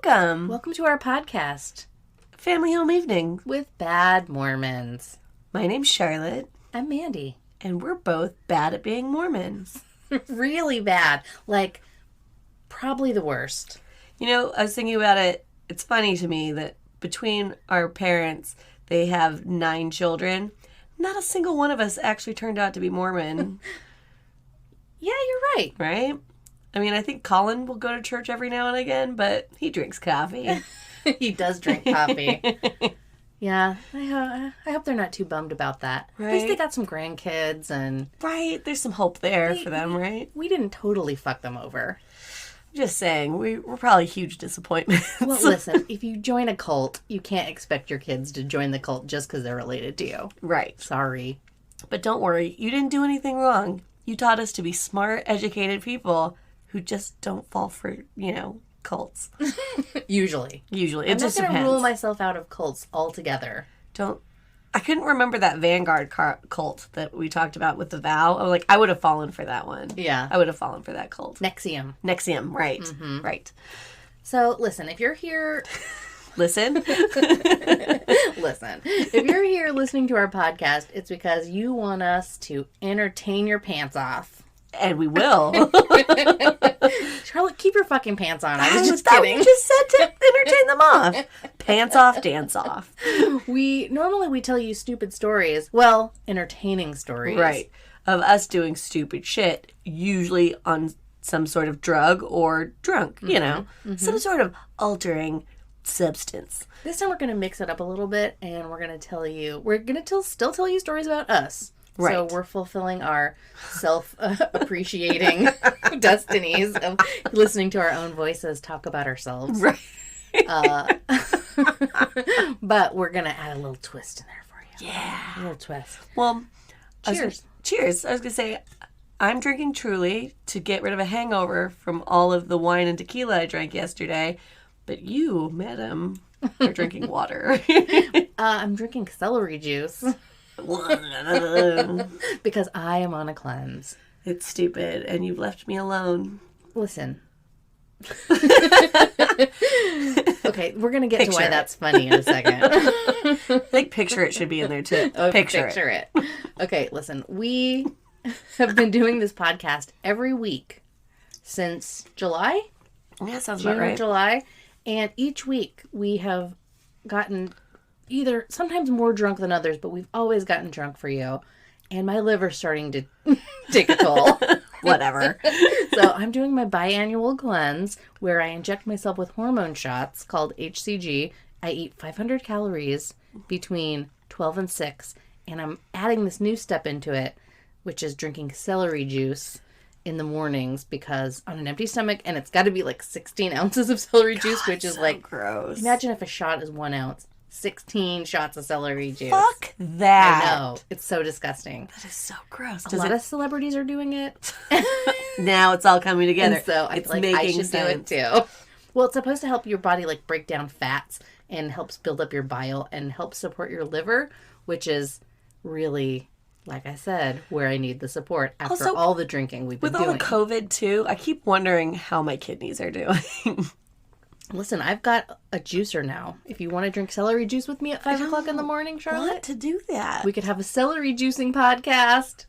Welcome. Welcome to our podcast, Family Home Evening. with Bad Mormons. My name's Charlotte, I'm Mandi. and we're both bad at being Mormons. Really bad. Like, probably the worst. You know, I was thinking about it. It's funny to me that between our parents, they have 9 children. Not a single one of us actually turned out to be Mormon, Yeah, you're right. right? I mean, I think Colin will go to church every now and again, but he drinks coffee. He does drink coffee. Yeah, I hope they're not too bummed about that. At least they Right. got some grandkids, and Right? There's some hope there for them, right? we didn't totally fuck them over. Just saying, we're probably huge disappointments. Well, listen, if you join a cult, you can't expect your kids to join the cult just because they're related to you. Right. Sorry. But don't worry, you didn't do anything wrong. You taught us to be smart, educated people who just don't fall for, cults. Usually. Usually. It I'm not just going to depends. rule myself out of cults altogether. I couldn't remember that Vanguard cult that we talked about with the vow. I would have fallen for that one. Yeah. I would have fallen for that cult. Nexium. Nexium, right. Mm-hmm. Right. So, listen, if you're here... Listen. Listen, if you're here listening to our podcast, it's because you want us to entertain your pants off. And we will. Charlotte, keep your fucking pants on. I was just That kidding. we just said to entertain them off. Pants off, dance off. We tell you stupid stories. Well, entertaining stories. Right. Of us doing stupid shit, usually on some sort of drug or drunk, some sort of altering substance. This time we're going to mix it up a little bit, and we're going to still tell you stories about us. Right. So we're fulfilling our self-appreciating destinies of listening to our own voices talk about ourselves. Right. But we're going to add a little twist in there for you. Yeah. A little twist. Well, Cheers. Cheers. I was going to say, I'm drinking Truly to get rid of a hangover from all of the wine and tequila I drank yesterday. But you, madam, are drinking water. I'm drinking celery juice because I am on a cleanse. It's stupid, and you've left me alone. Listen. Okay, we're going to get to Picture why it. that's funny in a second. I think picture it should be in there, too. Picture it. it. Okay, listen. We have been doing this podcast every week since July? Yeah, sounds June about or right. July. And each week we have gotten either sometimes more drunk than others, but we've always gotten drunk for you. And my liver's starting to take a toll. Whatever. So I'm doing my biannual cleanse where I inject myself with hormone shots called HCG. I eat 500 calories between 12 and 6. And I'm adding this new step into it, which is drinking celery juice in the mornings because on an empty stomach, and it's got to be like 16 ounces of celery juice, which is so like, gross. imagine if a shot is 1 ounce, 16 shots of celery juice. Fuck that. I know. It's so disgusting. That is so gross. A lot of celebrities are doing it. Now it's all coming together. And so it's I feel like I should sense. do it too. Well, it's supposed to help your body like break down fats and helps build up your bile and help support your liver, which is really, like I said, where I need the support after Also, all the drinking we've been With all doing. the COVID, too, I keep wondering how my kidneys are doing. Listen, I've got a juicer now. If you want to drink celery juice with me at 5 o'clock in the morning, Charlotte, Want to do that. we could have a celery juicing podcast.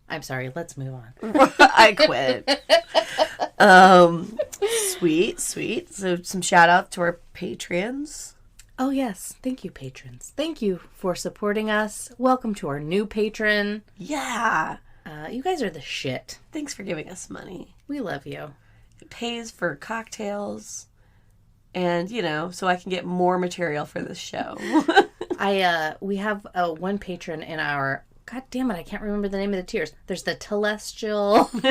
I'm sorry, let's move on. I quit. Sweet. So some shout out to our patrons. Oh, yes. Thank you, patrons. Thank you for supporting us. Welcome to our new patron. Yeah. You guys are the shit. Thanks for giving us money. We love you. It pays for cocktails and, so I can get more material for this show. We have one patron in our... God damn it, I can't remember the name of the tiers. There's the terrestrial, one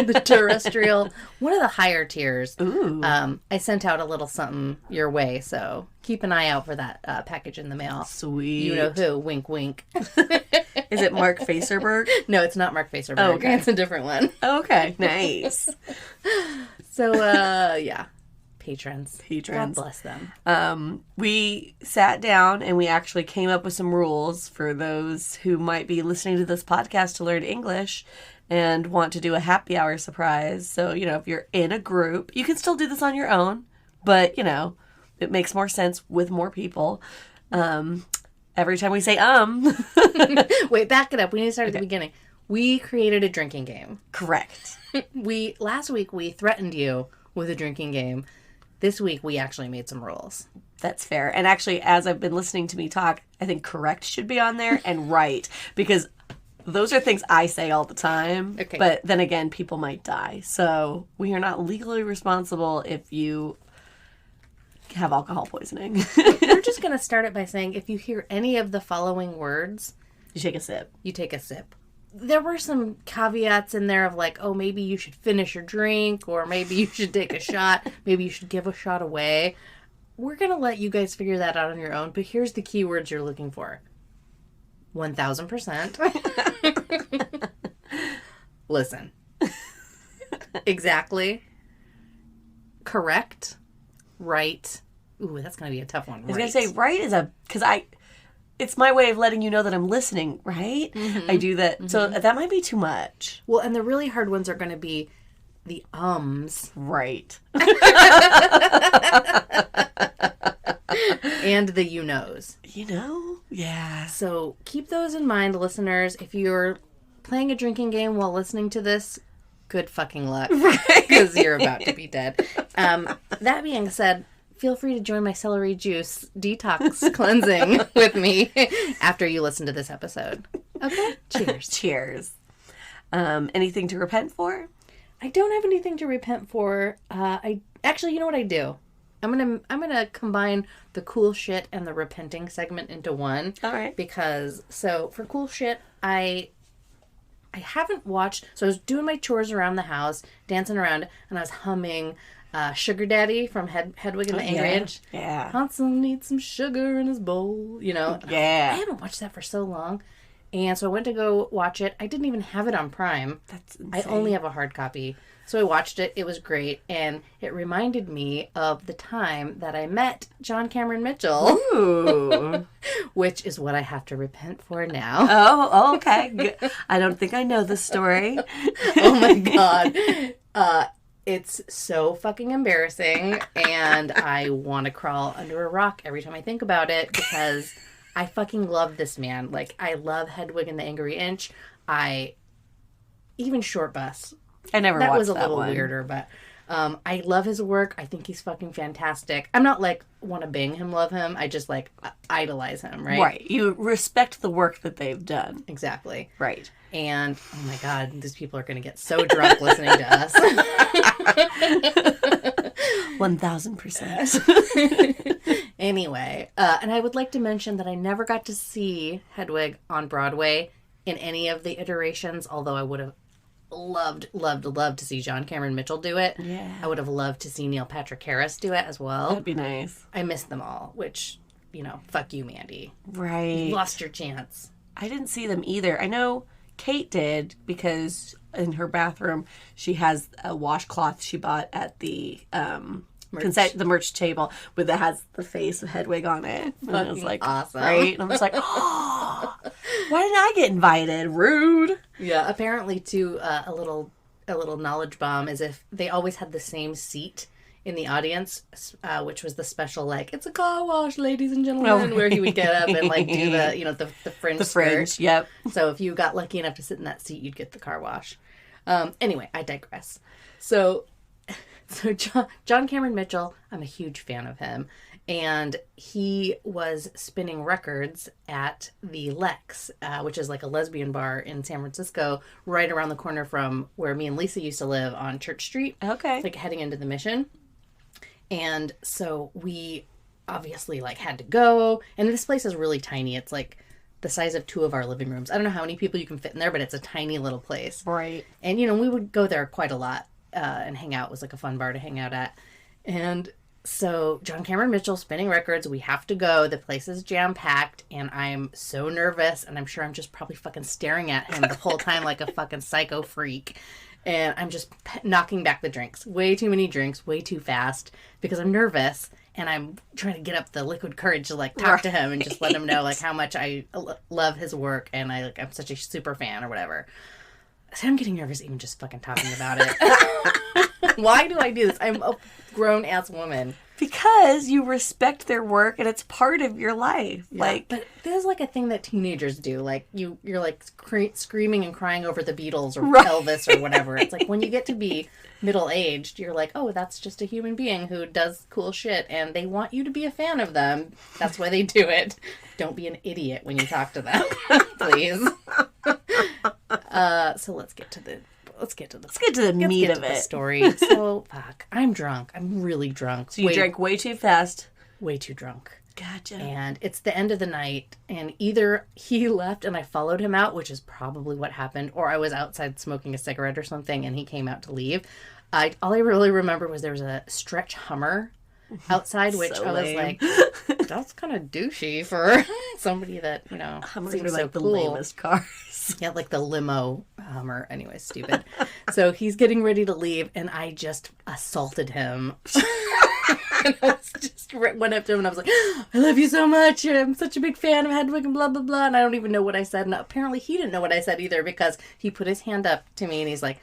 of the higher tiers. Ooh. I sent out a little something your way, so keep an eye out for that package in the mail. Sweet. You know who, wink wink. Is it Mark Facerberg? No, it's not Mark Facerberg. Oh, okay. It's a different one. Okay, nice. So, yeah. Patrons. God bless them. We sat down and we actually came up with some rules for those who might be listening to this podcast to learn English and want to do a happy hour surprise. So, if you're in a group, you can still do this on your own, but, it makes more sense with more people. Every time we say Wait, back it up. We need to start at the beginning. We created a drinking game. Correct. Last week we threatened you with a drinking game. This week we actually made some rules. That's fair. And actually, as I've been listening to me talk, I think correct should be on there and right, because those are things I say all the time. Okay. But then again, people might die. So we are not legally responsible if you have alcohol poisoning. We're just going to start it by saying if you hear any of the following words, You take a sip. you take a sip. There were some caveats in there of like, oh, maybe you should finish your drink, or maybe you should take a shot. Maybe you should give a shot away. We're going to let you guys figure that out on your own, but here's the keywords you're looking for. 1,000%. Listen. Exactly. Correct. Right. Ooh, that's going to be a tough one. I was going to say right is it's my way of letting you know that I'm listening, right? Mm-hmm. I do that. Mm-hmm. So that might be too much. Well, and the really hard ones are going to be the ums. Right. And the you knows. You know? Yeah. So keep those in mind, listeners. If you're playing a drinking game while listening to this, good fucking luck. Because you're about to be dead. That being said, feel free to join my celery juice detox cleansing with me after you listen to this episode. Okay? Cheers. Cheers. Anything to repent for? I don't have anything to repent for. Actually, you know what I do? I'm gonna combine the cool shit and the repenting segment into one. All right. Because for cool shit, I haven't watched. So I was doing my chores around the house, dancing around, and I was humming Sugar Daddy from Hedwig and the Angry Inch. Yeah. Hansel needs some sugar in his bowl. You know. Yeah. I haven't watched that for so long. And so I went to go watch it. I didn't even have it on Prime. That's insane. I only have a hard copy. So I watched it. It was great. And it reminded me of the time that I met John Cameron Mitchell. Ooh. Which is what I have to repent for now. Oh, okay. Good. I don't think I know the story. Oh my God. It's so fucking embarrassing. And I want to crawl under a rock every time I think about it because I fucking love this man. Like, I love Hedwig and the Angry Inch. Even Short Bus. I never watched that. That was a little weirder, but I love his work. I think he's fucking fantastic. I'm not like want to bang him, love him. I just like idolize him, right? Right. You respect the work that they've done. Exactly. Right. And oh my God, these people are going to get so drunk listening to us. 1,000%. Anyway, and I would like to mention that I never got to see Hedwig on Broadway in any of the iterations, although I would have loved to see John Cameron Mitchell do it. Yeah. I would have loved to see Neil Patrick Harris do it as well. That'd be nice. I missed them all, which, fuck you, Mandi. Right. You lost your chance. I didn't see them either. I know Kate did because in her bathroom she has a washcloth she bought at the merch table that has the face of Hedwig on it. And I was like, awesome. Right? And I was like, oh, why didn't I get invited? Rude. Yeah. Apparently, too, a little knowledge bomb is if they always had the same seat in the audience, which was the special, like, it's a car wash, ladies and gentlemen, where he would get up and, like, do the fringe skirt. Yep. So if you got lucky enough to sit in that seat, you'd get the car wash. Anyway, I digress. So John Cameron Mitchell, I'm a huge fan of him. And he was spinning records at the Lex, which is like a lesbian bar in San Francisco, right around the corner from where me and Lisa used to live on Church Street. Okay. Like heading into the Mission. And so we obviously like had to go. And this place is really tiny. It's like the size of 2 of our living rooms. I don't know how many people you can fit in there, but it's a tiny little place. Right. And, we would go there quite a lot and hang out. It was like a fun bar to hang out at. And so John Cameron Mitchell spinning records. We have to go. The place is jam-packed. And I'm so nervous. And I'm sure I'm just probably fucking staring at him the whole time like a fucking psycho freak. And I'm just knocking back the drinks. Way too many drinks. Way too fast. Because I'm nervous. And I'm trying to get up the liquid courage to like talk to him and just let him know like how much I love his work. And I'm such a super fan or whatever. So I'm getting nervous even just fucking talking about it. Why do I do this? I'm a grown-ass woman. Because you respect their work and it's part of your life. Yeah. Like, but this is like a thing that teenagers do. Like you're like screaming and crying over the Beatles or Right. Elvis or whatever. It's like when you get to be middle-aged, you're like, oh, that's just a human being who does cool shit and they want you to be a fan of them. That's why they do it. Don't be an idiot when you talk to them, please. So let's get to the meat of the it. story. So, fuck. I'm drunk. I'm really drunk. So you drank way too fast. Way too drunk. Gotcha. And it's the end of the night, and either he left and I followed him out, which is probably what happened, or I was outside smoking a cigarette or something, and he came out to leave. All I really remember was there was a stretch Hummer outside, which So I was lame. like, that's kind of douchey for somebody that, Hummers seems are like so the cool. lamest cars. Yeah, like the limo Hummer. Anyway, stupid. So he's getting ready to leave, and I just assaulted him. And I just went up to him, and I was like, I love you so much. I'm such a big fan of Hedwig and blah, blah, blah. And I don't even know what I said. And apparently he didn't know what I said either because he put his hand up to me, and he's like,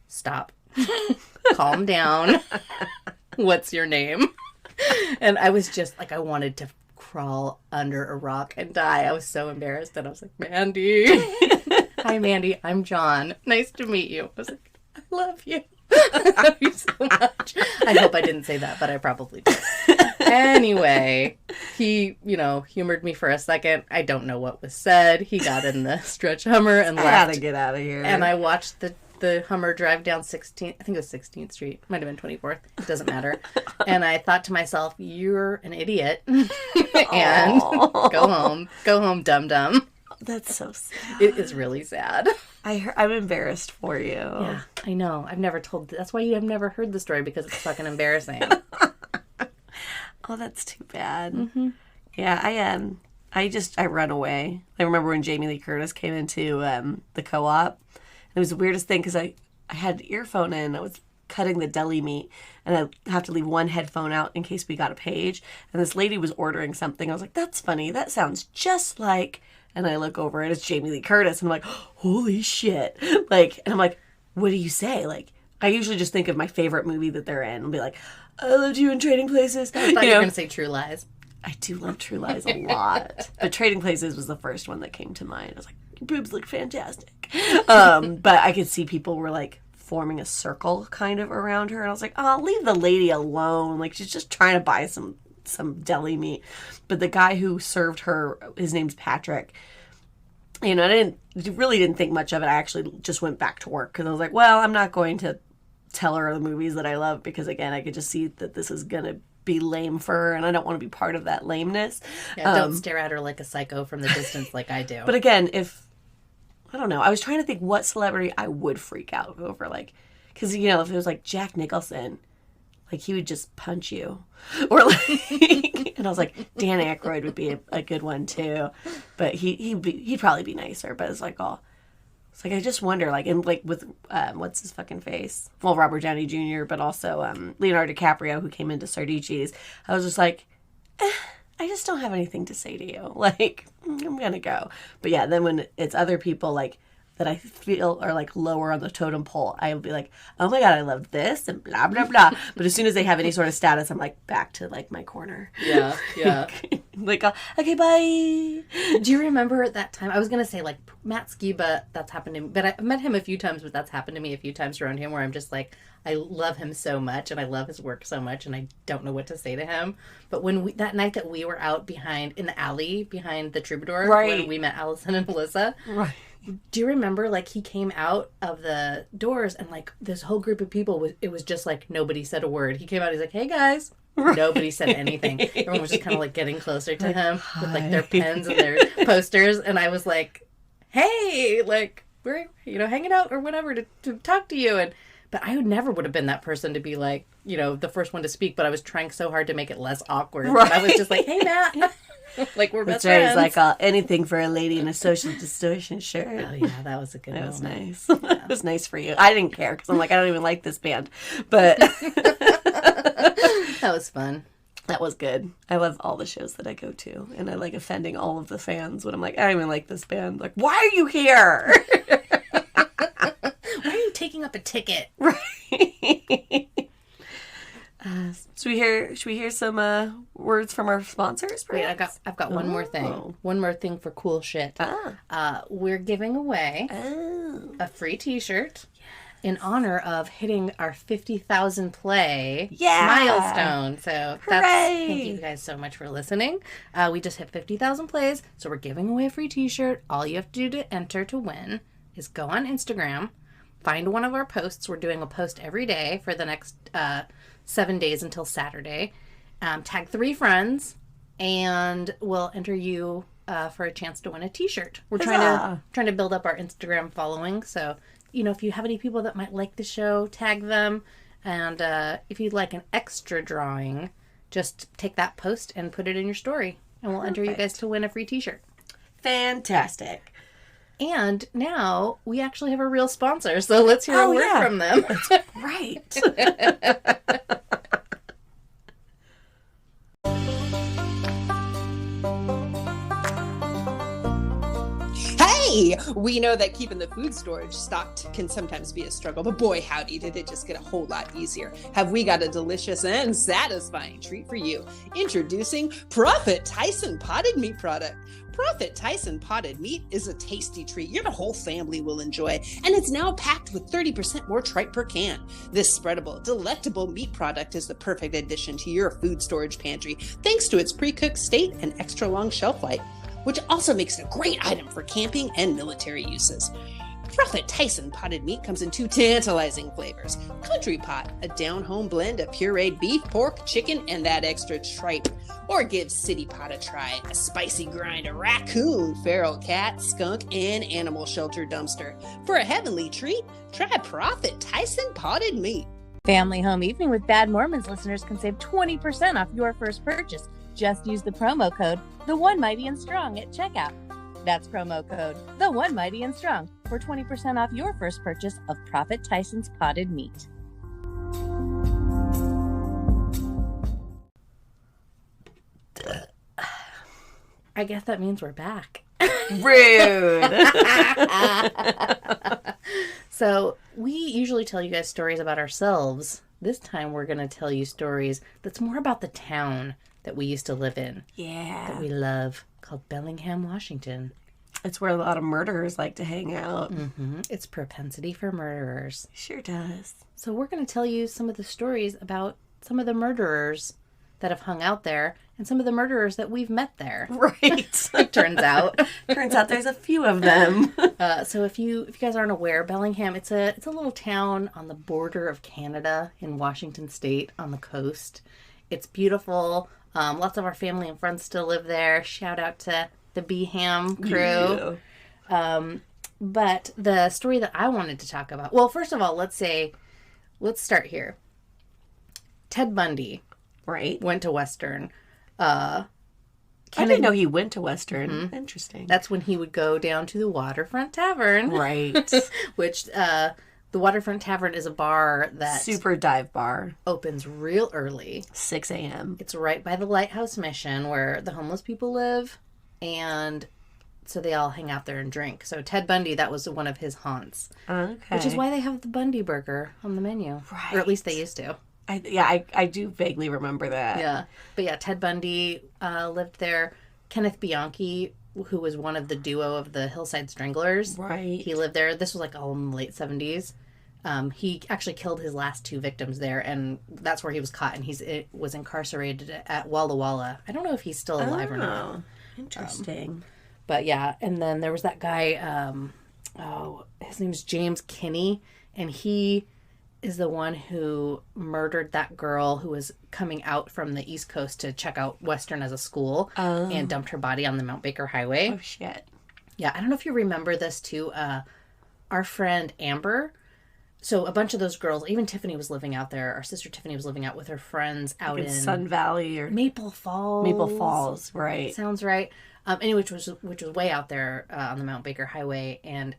stop. Calm down. What's your name? And I was just like, I wanted to crawl under a rock and die. I was so embarrassed. And I was like, Mandi. Hi, Mandi. I'm John. Nice to meet you. I was like, I love you. I love you so much. I hope I didn't say that, but I probably did. Anyway, he, humored me for a second. I don't know what was said. He got in the stretch Hummer and left. I gotta get out of here. And I watched the Hummer drive down 16th, I think it was 16th Street. Might have been 24th. It doesn't matter. And I thought to myself, you're an idiot. And go home. Go home, dum-dum. That's so sad. It is really sad. I'm embarrassed for you. Yeah, I know. I've never told... That's why you have never heard the story, because it's fucking embarrassing. Oh, that's too bad. Mm-hmm. Yeah, I run away. I remember when Jamie Lee Curtis came into the co-op. It was the weirdest thing because I had an earphone in. I was cutting the deli meat, and I have to leave one headphone out in case we got a page. And this lady was ordering something. I was like, that's funny. That sounds just like... And I look over, and it's Jamie Lee Curtis. And I'm like, holy shit. And I'm like, what do you say? I usually just think of my favorite movie that they're in and be like, I loved you in Trading Places. I thought you were going to say True Lies. I do love True Lies a lot. But Trading Places was the first one that came to mind. I was like, your boobs look fantastic. But I could see people were forming a circle kind of around her. And I was like, oh, leave the lady alone. She's just trying to buy some deli meat. But the guy who served her, his name's Patrick. I really didn't think much of it. I actually just went back to work because I was like, well, I'm not going to tell her the movies that I love because, again, I could just see that this is going to be lame for her, and I don't want to be part of that lameness. Yeah, don't stare at her like a psycho from the distance like I do. But again, I don't know, I was trying to think what celebrity I would freak out over, because, if it was Jack Nicholson, he would just punch you. Or and I was like, Dan Aykroyd would be a good one too. But he'd probably be nicer. But it's I just wonder, with, what's his fucking face? Well, Robert Downey Jr., but also Leonardo DiCaprio, who came into Sardiches. I was just like, I just don't have anything to say to you. I'm going to go. But yeah, then when it's other people, that I feel are lower on the totem pole, I'll be like, oh my God, I love this and blah, blah, blah. But as soon as they have any sort of status, I'm back to my corner. Yeah, yeah. Okay, bye. Do you remember at that time? I was going to say Matt Skiba, that's happened to me, but I've met him a few times, but that's happened to me a few times around him where I'm just I love him so much and I love his work so much and I don't know what to say to him. But that night that we were out in the alley behind the Troubadour, right, when we met Allison and Melissa, right. Do you remember, he came out of the doors and, this whole group of people, it was just, nobody said a word. He came out, he's like, hey, guys. Right. Nobody said anything. Everyone was just kind of, getting closer to him with, their pens and their posters. And I was like, hey, we're, hanging out or whatever to talk to you. But I would have been that person to be, the first one to speak. But I was trying so hard to make it less awkward. Right. I was just like, hey, Matt. We're best friends. It's anything for a lady in a social distortion shirt. Oh, yeah, that was a good moment. That was nice. Yeah. That was nice for you. I didn't care because I'm I don't even like this band. But that was fun. That was good. I love all the shows that I go to. And I like offending all of the fans when I'm I don't even like this band. Why are you here? Why are you taking up a ticket? Right. Should we hear some words from our sponsors? Wait, Perhaps? I've got one more thing. One more thing for cool shit. We're giving away a free T-shirt in honor of hitting our 50,000 play milestone. So thank you guys so much for listening. We just hit 50,000 plays, so we're giving away a free T-shirt. All you have to do to enter to win is go on Instagram, find one of our posts. We're doing a post every day for the next 7 days until Saturday. Tag 3 friends, and we'll enter you for a chance to win a T-shirt. We're trying to build up our Instagram following, so if you have any people that might like the show, tag them. And if you'd like an extra drawing, just take that post and put it in your story, and we'll enter you guys to win a free T-shirt. Fantastic. And now we actually have a real sponsor, so let's hear a word from them. That's right. Hey, we know that keeping the food storage stocked can sometimes be a struggle, but boy, howdy, did it just get a whole lot easier. Have we got a delicious and satisfying treat for you? Introducing Prophet Tyson Potted Meat Product. Prophet Tyson Potted Meat is a tasty treat your whole family will enjoy, and it's now packed with 30% more tripe per can. This spreadable, delectable meat product is the perfect addition to your food storage pantry, thanks to its pre-cooked state and extra long shelf life, which also makes it a great item for camping and military uses. Prophet Tyson Potted Meat comes in 2 tantalizing flavors. Country Pot, a down-home blend of pureed beef, pork, chicken, and that extra tripe. Or give City Pot a try, a spicy grind of raccoon, feral cat, skunk, and animal shelter dumpster. For a heavenly treat, try Prophet Tyson Potted Meat. Family Home Evening with Bad Mormons listeners can save 20% off your first purchase. Just use the promo code The One Mighty and Strong at checkout. That's promo code The One Mighty and Strong for 20% off your first purchase of Prophet Tyson's Potted Meat. I guess that means we're back. Rude. So we usually tell you guys stories about ourselves. This time we're going to tell you stories that's more about the town that we used to live in. Yeah. That we love, called Bellingham, Washington. It's where a lot of murderers like to hang out. Mm-hmm. It's propensity for murderers. Sure does. So we're going to tell you some of the stories about some of the murderers that have hung out there and some of the murderers that we've met there. Right. It turns out. Turns out there's a few of them. So if you guys aren't aware, Bellingham, it's a little town on the border of Canada in Washington State on the coast. It's beautiful. Lots of our family and friends still live there. Shout out to the Beham crew. Yeah. But the story that I wanted to talk about, well, first of all, let's start here. Ted Bundy. Right. Went to Western. I didn't know he went to Western. Mm-hmm. Interesting. That's when he would go down to the Waterfront Tavern. Right. Which, the Waterfront Tavern is a bar that... Super dive bar. Opens real early. 6 a.m. It's right by the Lighthouse Mission where the homeless people live. And so they all hang out there and drink. So Ted Bundy, that was one of his haunts. Okay. Which is why they have the Bundy burger on the menu. Right. Or at least they used to. I do vaguely remember that. Yeah. But yeah, Ted Bundy lived there. Kenneth Bianchi, who was one of the duo of the Hillside Stranglers. Right. He lived there. This was like all in the late 70s. He actually killed his last 2 victims there, and that's where he was caught, and he was incarcerated at Walla Walla. I don't know if he's still alive or not. Interesting. But yeah, and then there was that guy, his name's James Kinney, and he is the one who murdered that girl who was coming out from the East Coast to check out Western as a school and dumped her body on the Mount Baker Highway. Oh, shit. Yeah, I don't know if you remember this, too. Our friend Amber, so a bunch of those girls, even Tiffany was living out there. Our sister Tiffany was living out with her friends out in Sun Valley or Maple Falls. Maple Falls, right. Sounds right. Anyway, which was way out there on the Mount Baker Highway. And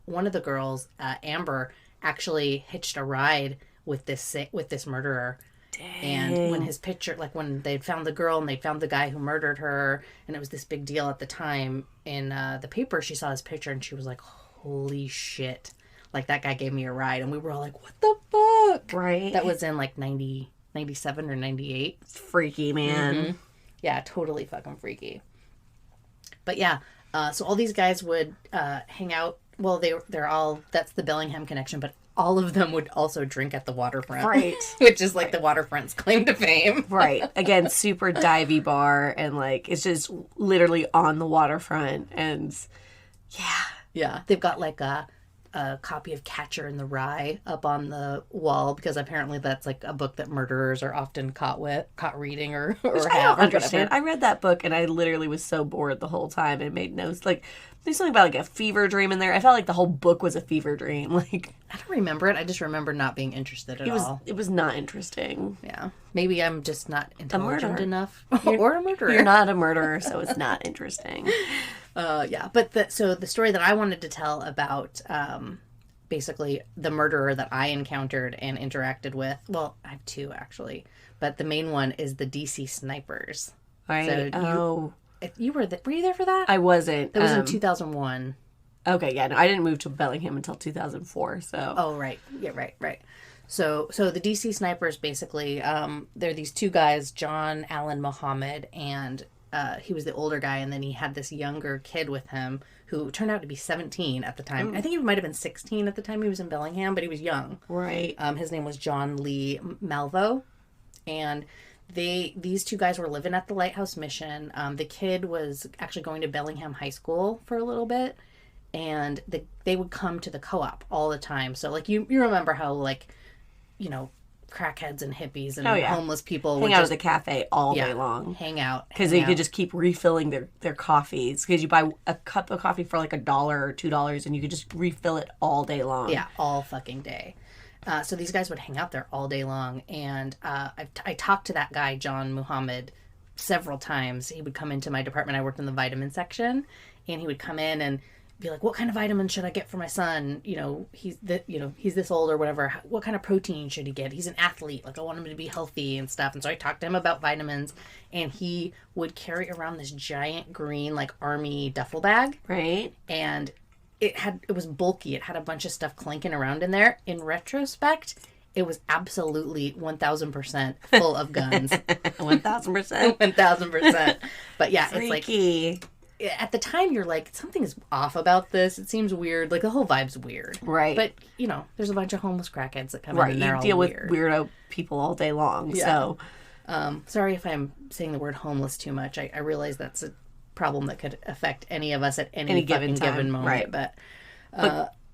one of the girls, Amber, actually hitched a ride with this murderer. Dang. And when his picture, like when they'd found the girl and they'd found the guy who murdered her, and it was this big deal at the time in the paper, she saw his picture and she was like, holy shit. Like, that guy gave me a ride. And we were all like, what the fuck? Right. That was in like 90, 97 or 98. It's freaky, man. Mm-hmm. Yeah, totally fucking freaky. But yeah, so all these guys would hang out. Well, they're all, that's the Bellingham connection, but all of them would also drink at the Waterfront. Right. Which is like the Waterfront's claim to fame. Right. Again, super divey bar, and like it's just literally on the waterfront, and yeah. Yeah. They've got like a copy of Catcher in the Rye up on the wall, because apparently that's like a book that murderers are often caught reading or I have. don't understand. I read that book and I literally was so bored the whole time. It made no, like, there's something about like a fever dream in there. I felt like the whole book was a fever dream. Like, I don't remember it. I just remember not being interested at all. It was not interesting. Yeah. Maybe I'm just not intelligent enough. Or a murderer. You're not a murderer, so it's not interesting. Yeah. But so the story that I wanted to tell about basically the murderer that I encountered and interacted with. Well, I have two actually, but the main one is the DC snipers. Right. So you were you there for that? I wasn't. That was in 2001. Okay, yeah, no, I didn't move to Bellingham until 2004, so. Oh, right. Yeah, right. So the DC snipers, basically, they're these two guys, John Allen Muhammad, and he was the older guy, and then he had this younger kid with him who turned out to be 17 at the time. I think he might have been 16 at the time he was in Bellingham, but he was young. Right. His name was John Lee Malvo, and these two guys were living at the Lighthouse Mission. The kid was actually going to Bellingham High School for a little bit, and they would come to the co-op all the time. So, like, you remember how, like, you know, crackheads and hippies and homeless people hang out at the cafe all day long. Hang out. Because they could just keep refilling their coffees. Because you buy a cup of coffee for like $1 or $2, and you could just refill it all day long. Yeah, all fucking day. So these guys would hang out there all day long. And I talked to that guy, John Muhammad, several times. He would come into my department. I worked in the vitamin section. And he would come in and be like, what kind of vitamin should I get for my son? You know, he's this old or whatever. What kind of protein should he get? He's an athlete. Like, I want him to be healthy and stuff. And so I talked to him about vitamins, and he would carry around this giant green, like, army duffel bag. Right. And it was bulky. It had a bunch of stuff clanking around in there. In retrospect, it was absolutely 1,000% full of guns. 1,000%. 1,000%. But yeah, Freaky. It's like, at the time you're like, something's off about this. It seems weird. Like, the whole vibe's weird. Right. But, you know, there's a bunch of homeless crackheads that come in and they're all deal weird. with weirdo people all day long. Yeah. So sorry if I'm saying the word homeless too much. I realize that's a problem that could affect any of us at any given moment. Right. But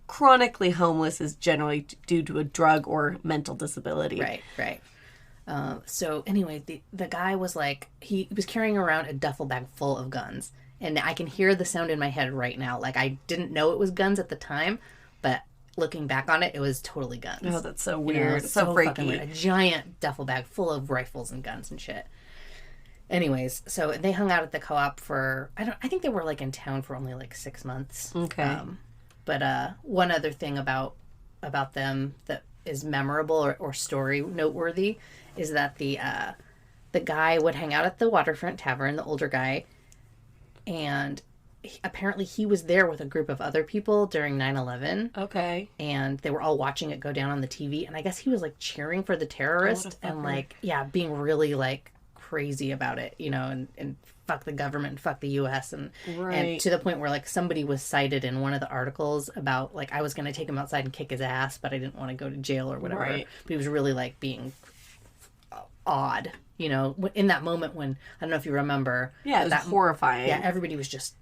chronically homeless is generally due to a drug or mental disability. Right. So anyway, the guy was like, he was carrying around a duffel bag full of guns. And I can hear the sound in my head right now. Like, I didn't know it was guns at the time, but looking back on it, it was totally guns. Oh, that's so weird. You know, so freaky. Weird. A giant duffel bag full of rifles and guns and shit. Anyways, so they hung out at the co-op for, I think they were like in town for only like 6 months. Okay. But one other thing about them that is memorable or story noteworthy is that the guy would hang out at the Waterfront Tavern, the older guy, and apparently he was there with a group of other people during 9/11. Okay. And they were all watching it go down on the TV, and I guess he was like cheering for the terrorist and like, yeah, being really like crazy about it, you know, and fuck the government and fuck the US and to the point where like somebody was cited in one of the articles about like, I was going to take him outside and kick his ass, but I didn't want to go to jail or whatever. Right. But he was really like being odd, you know, in that moment when, I don't know if you remember. Yeah, it was horrifying. Yeah, everybody was just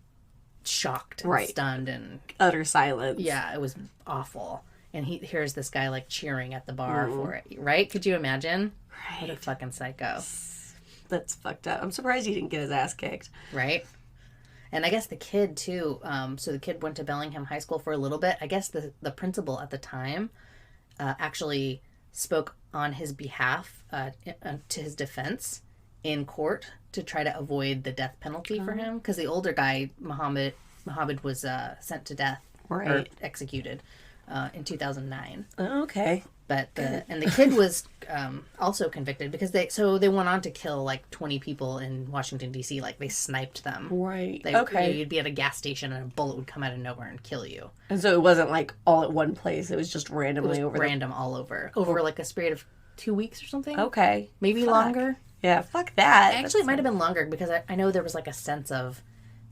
shocked and stunned and utter silence. Yeah, it was awful. And here's this guy like cheering at the bar for it, right? Could you imagine? Right. What a fucking psycho. That's fucked up. I'm surprised he didn't get his ass kicked. Right. And I guess the kid too, so the kid went to Bellingham High School for a little bit. I guess the principal at the time actually spoke on his behalf to his defense in court to try to avoid the death penalty for him. Because the older guy, Muhammad was sent to death or executed in 2009. Okay. But the kid was also convicted because they went on to kill like 20 people in Washington D.C. Like they sniped them. Right. You'd be at a gas station and a bullet would come out of nowhere and kill you. And so it wasn't like all at one place. It was just randomly all over like a 2 weeks or something. Okay. Maybe longer. Yeah, fuck that. Actually, it might have been longer because I know there was like a sense of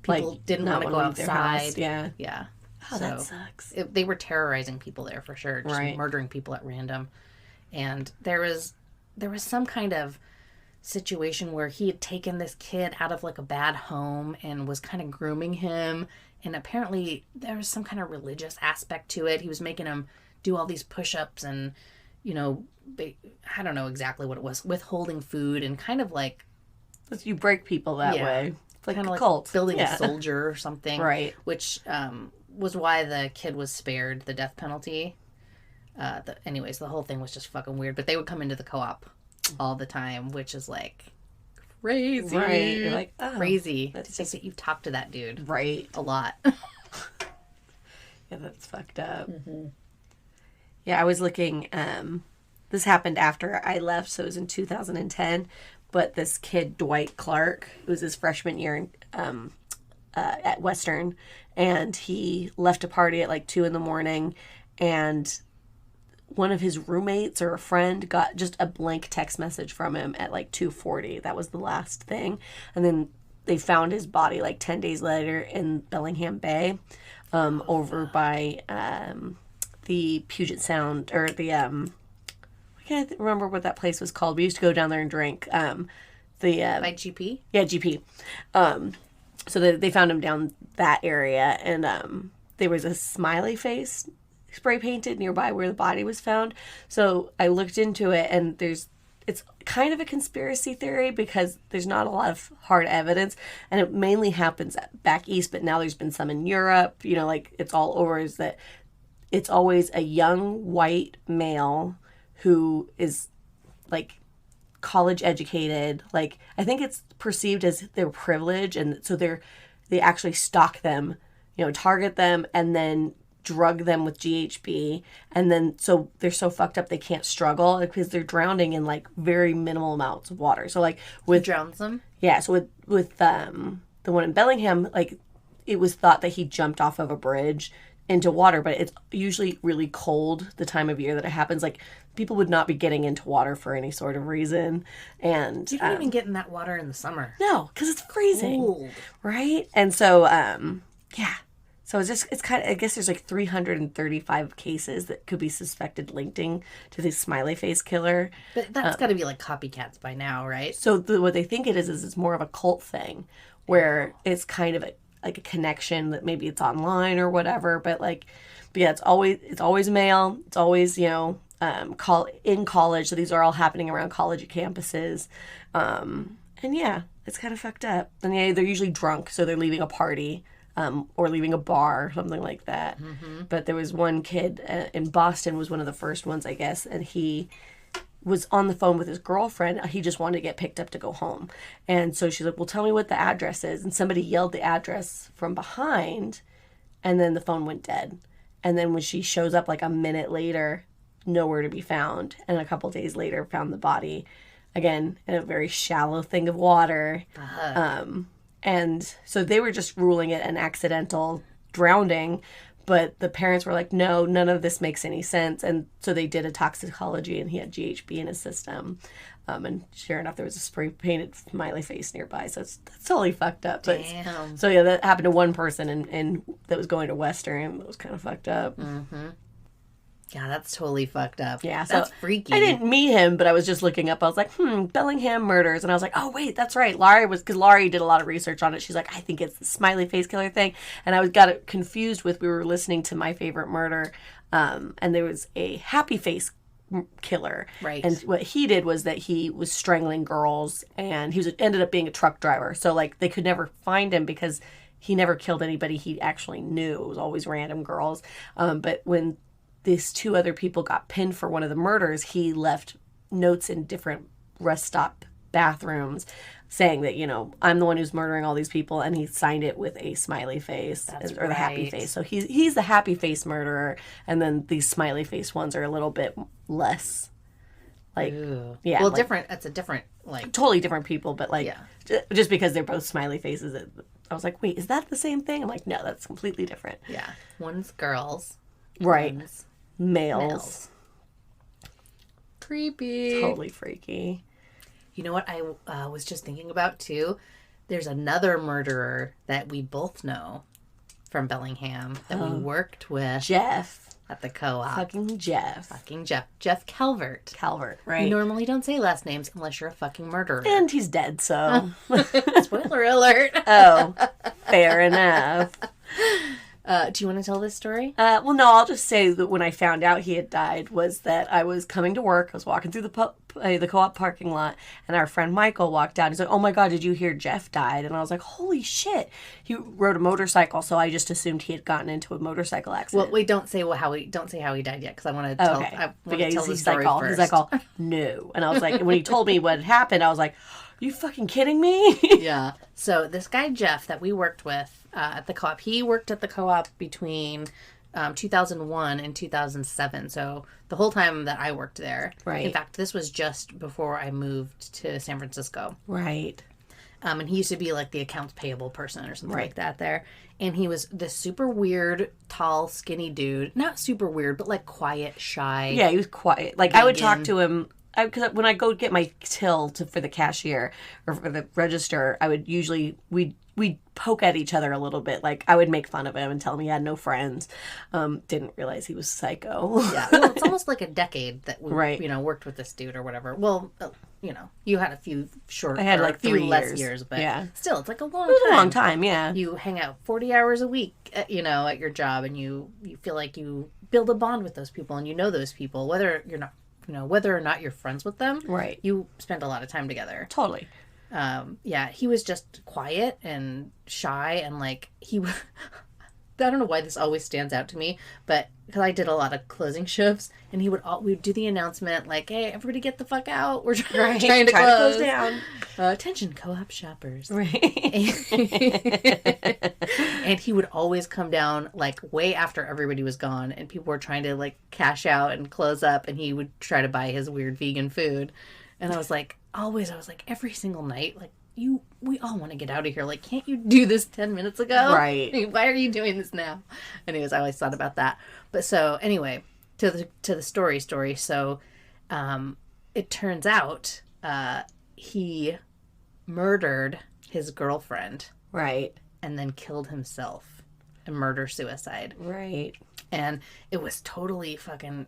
people Like, didn't not want to go wanna leave their house. outside. Yeah. Yeah. Oh, that sucks. They were terrorizing people there for sure. Just Right. murdering people at random. And there was some kind of situation where he had taken this kid out of like a bad home and was kind of grooming him. And apparently there was some kind of religious aspect to it. He was making him do all these push-ups and, you know, I don't know exactly what it was, withholding food and kind of like... You break people that way. It's like kind a of like cult. building a soldier or something. Right. Which was why the kid was spared the death penalty. Anyways, the whole thing was just fucking weird. But they would come into the co-op all the time, which is like crazy. Right. You're like, oh, crazy. that's To think that you've talked to that dude. Right. A lot. Yeah, that's fucked up. Mm-hmm. Yeah, I was looking. This happened after I left, so it was in 2010. But this kid, Dwight Clark, it was his freshman year at Western, and he left a party at like 2 a.m, and one of his roommates or a friend got just a blank text message from him at like 2:40. That was the last thing. And then they found his body like 10 days later in Bellingham Bay, over by the Puget Sound, or the I can't remember what that place was called. We used to go down there and drink. By GP? Yeah, GP. So they found him down that area, and there was a smiley face spray painted nearby where the body was found. So I looked into it, and it's kind of a conspiracy theory because there's not a lot of hard evidence, and it mainly happens back east, but now there's been some in Europe, you know, like it's all over, is that it's always a young white male who is like college educated. Like, I think it's perceived as their privilege, and so they actually stalk them, you know, target them, and then drug them with GHB, and then so they're so fucked up they can't struggle because they're drowning in like very minimal amounts of water. So like with drowns them. Yeah, so with the one in Bellingham, like it was thought that he jumped off of a bridge into water, but it's usually really cold the time of year that it happens. Like, people would not be getting into water for any sort of reason, and you can't even get in that water in the summer. No, because it's freezing, cold. Right? And so yeah. So it's kind of, I guess there's like 335 cases that could be suspected linking to the smiley face killer. But that's got to be like copycats by now, right? So what they think it is it's more of a cult thing where it's kind of like a connection that maybe it's online or whatever. But yeah, it's always male. It's always, you know, in college. So these are all happening around college campuses. And yeah, it's kind of fucked up. And yeah, they're usually drunk. So they're leaving a party. Or leaving a bar or something like that. Mm-hmm. But there was one kid in Boston, was one of the first ones, I guess, and he was on the phone with his girlfriend. He just wanted to get picked up to go home. And so she's like, well, tell me what the address is. And somebody yelled the address from behind, and then the phone went dead. And then when she shows up like a minute later, nowhere to be found. And a couple days later, found the body, again, in a very shallow thing of water. And so they were just ruling it an accidental drowning, but the parents were like, no, none of this makes any sense. And so they did a toxicology, and he had GHB in his system. And sure enough, there was a spray painted smiley face nearby. So that's totally fucked up. But damn. So yeah, that happened to one person and that was going to Western. It was kind of fucked up. Mm-hmm. Yeah, that's totally fucked up. Yeah, so that's freaky. I didn't meet him, but I was just looking up. I was like, Bellingham murders. And I was like, oh, wait, that's right. Because Laurie did a lot of research on it. She's like, I think it's the smiley face killer thing. And I got it confused with, we were listening to My Favorite Murder, and there was a happy face killer. Right. And what he did was that he was strangling girls, and he ended up being a truck driver. So, like, they could never find him because he never killed anybody he actually knew. It was always random girls. But when these two other people got pinned for one of the murders, he left notes in different rest stop bathrooms saying that, you know, I'm the one who's murdering all these people, and he signed it with a smiley face. The happy face. So he's the happy face murderer, and then these smiley face ones are a little bit less like, Ew. Yeah, well, like, different. It's a different, like, totally different people, but like, yeah. Just because they're both smiley faces, I was like, wait, is that the same thing? I'm like, no, that's completely different. Yeah, one's girls, right? One's Males. creepy. Totally freaky. You know what I was just thinking about, too? There's another murderer that we both know from Bellingham that we worked with. Jeff. At the co-op. Fucking Jeff. Fucking Jeff. Jeff Calvert. Calvert, right. You normally don't say last names unless you're a fucking murderer. And he's dead, so. Spoiler alert. Oh, fair enough. Do you want to tell this story? Well, no, I'll just say that when I found out he had died was that I was coming to work. I was walking through the co-op parking lot, and our friend Michael walked out. He's like, "Oh my God, did you hear Jeff died?" And I was like, "Holy shit!" He rode a motorcycle, so I just assumed he had gotten into a motorcycle accident. Well, we don't say how he died yet because I want to tell. Okay. I want to tell the he's story like, first. He's like, no, and I was like, and when he told me what had happened, I was like, "Are you fucking kidding me?" Yeah. So this guy Jeff that we worked with at the co-op, he worked at the co-op between 2001 and 2007. So the whole time that I worked there. Right. In fact, this was just before I moved to San Francisco. Right. And he used to be like the accounts payable person or something like that there. And he was this super weird, tall, skinny dude. Not super weird, but like quiet, shy. Yeah, he was quiet. Like, I would talk to him. Because when I go get my till for the cashier or for the register, I would usually, we'd poke at each other a little bit. Like, I would make fun of him and tell him he had no friends. Didn't realize he was psycho. Yeah. Well, it's almost like a decade that we, Right. worked with this dude or whatever. Well, you had a few I had like 3 3 less years, but yeah. still, it's like a long It was time. a long time, yeah. You hang out 40 hours a week, at your job, and you feel like you build a bond with those people, and you know those people, whether you're not, whether or not you're friends with them. Right. You spend a lot of time together. Totally. Yeah, he was just quiet and shy, and like I don't know why this always stands out to me, but because I did a lot of closing shifts, and we would do the announcement like, "Hey, everybody, get the fuck out! We're trying to close down." Attention, co-op shoppers. Right. And he would always come down like way after everybody was gone, and people were trying to like cash out and close up, and he would try to buy his weird vegan food. And I was like, every single night, like, we all want to get out of here. Like, can't you do this 10 minutes ago? Right. Why are you doing this now? Anyways, I always thought about that. But so anyway, to the story. So, it turns out, he murdered his girlfriend. Right. And then killed himself. A murder-suicide. Right. And it was totally fucking,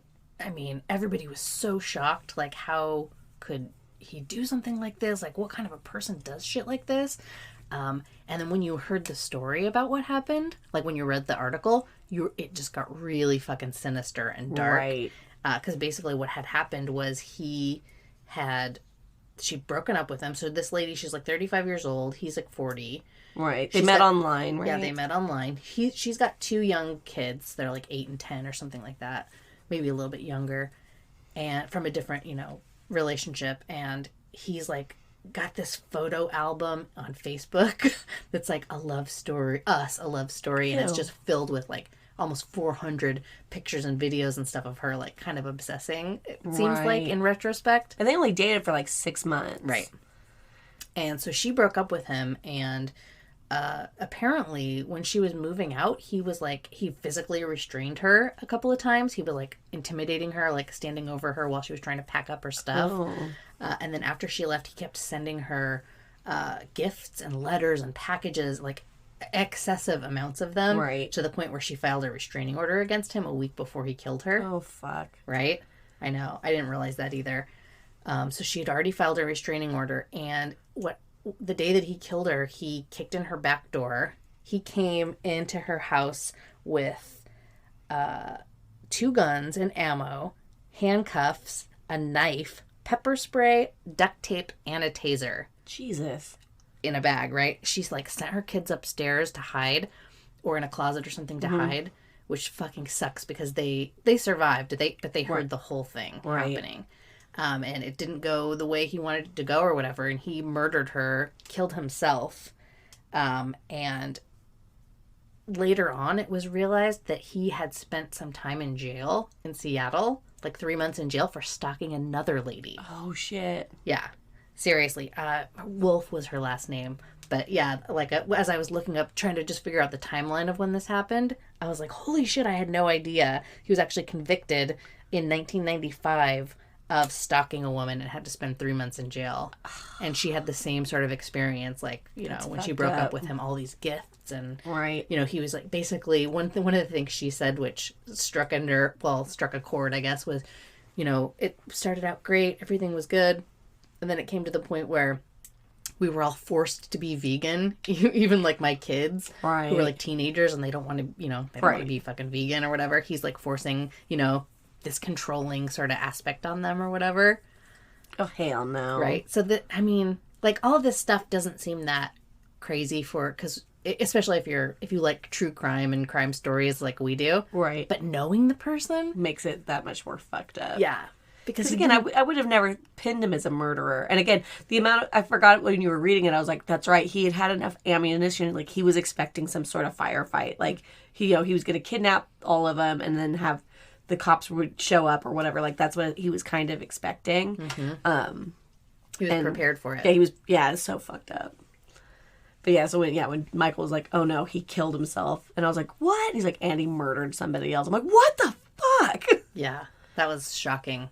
everybody was so shocked. Like, how could he do something like this? Like, what kind of a person does shit like this? And then when you heard the story about what happened, like when you read the article, it just got really fucking sinister and dark. Right. Because basically what had happened was she'd broken up with him. So this lady, she's like 35 years old. He's like 40. Right. They met online, right? Yeah, they met online. She's got 2 young kids. They're like 8 and 10 or something like that. Maybe a little bit younger. And from a different, relationship. And he's like got this photo album on Facebook that's like a love story. And it's just filled with like almost 400 pictures and videos and stuff of her like kind of obsessing, it seems like, in retrospect. And they only dated for like 6 months. Right. And so she broke up with him, and apparently when she was moving out, he physically restrained her a couple of times. He was like intimidating her, like standing over her while she was trying to pack up her stuff. Oh. And then after she left, he kept sending her gifts and letters and packages, like excessive amounts of them. Right. To the point where she filed a restraining order against him a week before he killed her. Oh, fuck. Right? I know. I didn't realize that either. So she had already filed a restraining order, and the day that he killed her, he kicked in her back door. He came into her house with 2 guns and ammo, handcuffs, a knife, pepper spray, duct tape, and a taser. Jesus. In a bag, right? She's like sent her kids upstairs to hide, or in a closet or something to hide, which fucking sucks because they survived. But they heard the whole thing happening. And it didn't go the way he wanted it to go or whatever. And he murdered her, killed himself. And later on, it was realized that he had spent some time in jail in Seattle, like 3 months in jail for stalking another lady. Oh, shit. Yeah. Seriously. Wolf was her last name. But yeah, like as I was looking up, trying to just figure out the timeline of when this happened, I was like, holy shit, I had no idea. He was actually convicted in 1995 of stalking a woman and had to spend 3 months in jail. And she had the same sort of experience, like, you know, when she broke up with him, all these gifts. And, you know, he was like, basically, one of the things she said, which struck a chord, I guess, was, you know, it started out great. Everything was good. And then it came to the point where we were all forced to be vegan, even like my kids who were like teenagers and they don't want to, you know, they don't want to be fucking vegan or whatever. He's like forcing, you know, this controlling sort of aspect on them or whatever. Oh, hell no. Right. So that, I mean, like all of this stuff doesn't seem that crazy because especially if you like true crime and crime stories like we do. Right. But knowing the person makes it that much more fucked up. Yeah. Because again, I would have never pinned him as a murderer. And again, the amount I forgot when you were reading it, I was like, that's right. He had enough ammunition. Like he was expecting some sort of firefight. Like he was going to kidnap all of them and then have the cops would show up or whatever. Like that's what he was kind of expecting. Mm-hmm. He was prepared for it. Yeah, he was. Yeah, it's so fucked up. But yeah, so when Michael was like, oh no, he killed himself. And I was like, what? And he's like, and he murdered somebody else. I'm like, what the fuck? Yeah, that was shocking.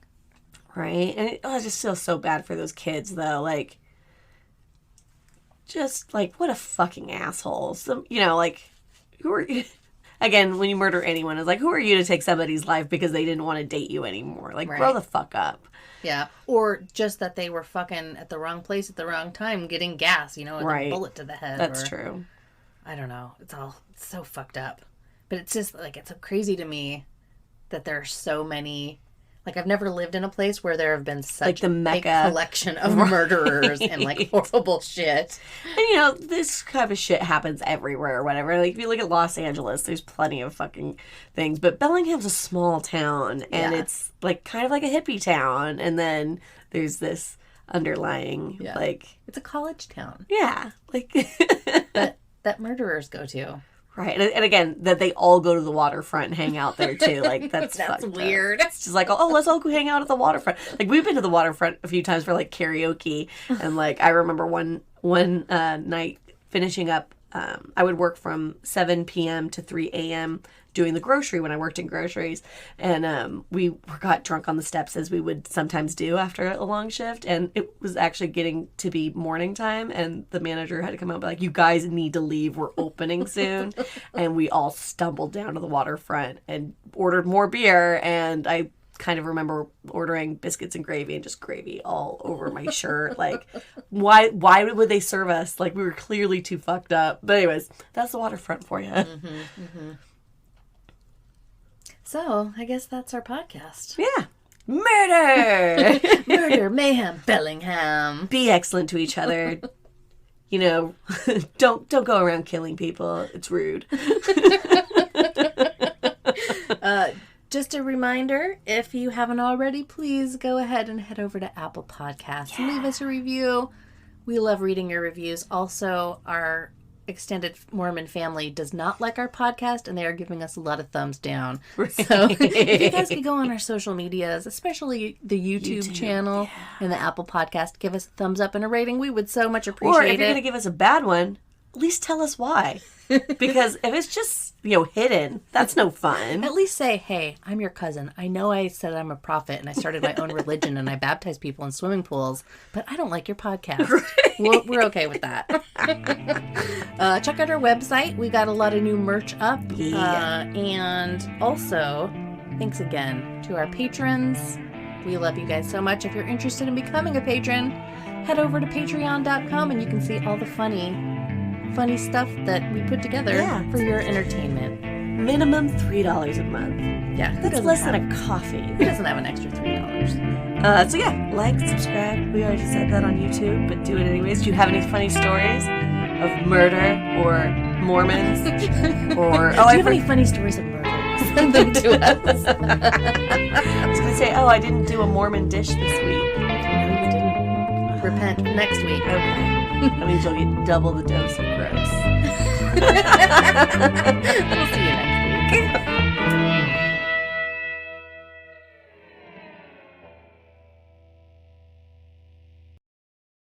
Right? And I just feel so bad for those kids, though. Like, just, like, what a fucking asshole. You know, like, who are you? Again, when you murder anyone, it's like, who are you to take somebody's life because they didn't want to date you anymore? Like, grow the fuck up. Yeah. Or just that they were fucking at the wrong place at the wrong time getting gas, you know, and a bullet to the head. That's true. I don't know. It's so fucked up. But it's just, like, it's so crazy to me that there are so many... Like, I've never lived in a place where there have been such like the Mecca. A collection of murderers and, like, horrible shit. And, you know, this kind of shit happens everywhere or whatever. Like, if you look at Los Angeles, there's plenty of fucking things. But Bellingham's a small town, and it's, like, kind of like a hippie town. And then there's this underlying, like... It's a college town. Yeah. Like... that murderers go to. Right. And again, that they all go to the waterfront and hang out there, too. Like, that's weird. It's just like, oh, let's all go hang out at the waterfront. Like, we've been to the waterfront a few times for, like, karaoke. And, like, I remember one night finishing up, I would work from 7 p.m. to 3 a.m. doing the grocery when I worked in groceries. And we got drunk on the steps as we would sometimes do after a long shift. And it was actually getting to be morning time. And the manager had to come out and be like, you guys need to leave. We're opening soon. And we all stumbled down to the waterfront and ordered more beer. And I kind of remember ordering biscuits and gravy and just gravy all over my shirt. Like, why would they serve us? Like, we were clearly too fucked up. But anyways, that's the waterfront for you. Mm-hmm, mm-hmm. So, I guess that's our podcast. Yeah. Murder! Murder, mayhem, Bellingham. Be excellent to each other. You know, don't go around killing people. It's rude. Just a reminder, if you haven't already, please go ahead and head over to Apple Podcasts and leave us a review. We love reading your reviews. Also, our extended Mormon family does not like our podcast, and they are giving us a lot of thumbs down. Right. So if you guys could go on our social medias, especially the YouTube channel and the Apple Podcast, give us a thumbs up and a rating. We would so much appreciate it. Or if you're going to give us a bad one, at least tell us why. Because if it's just, hidden, that's no fun. At least say, hey, I'm your cousin. I know I said I'm a prophet and I started my own religion and I baptize people in swimming pools, but I don't like your podcast. Right. We're okay with that. Check out our website. We got a lot of new merch up. Yeah. And also, thanks again to our patrons. We love you guys so much. If you're interested in becoming a patron, head over to patreon.com and you can see all the funny stuff that we put together for your entertainment. Minimum $3 a month. Yeah. That's less than a coffee. Who doesn't have an extra $3? So yeah, like, subscribe. We already said that on YouTube, but do it anyways. Do you have any funny stories of murder or Mormons? Or do you have any funny stories of murder? Send them to us. I was going to say, I didn't do a Mormon dish this week. No, you didn't. Repent next week. Okay. That means you'll get double the dose of gross. We'll see you next week.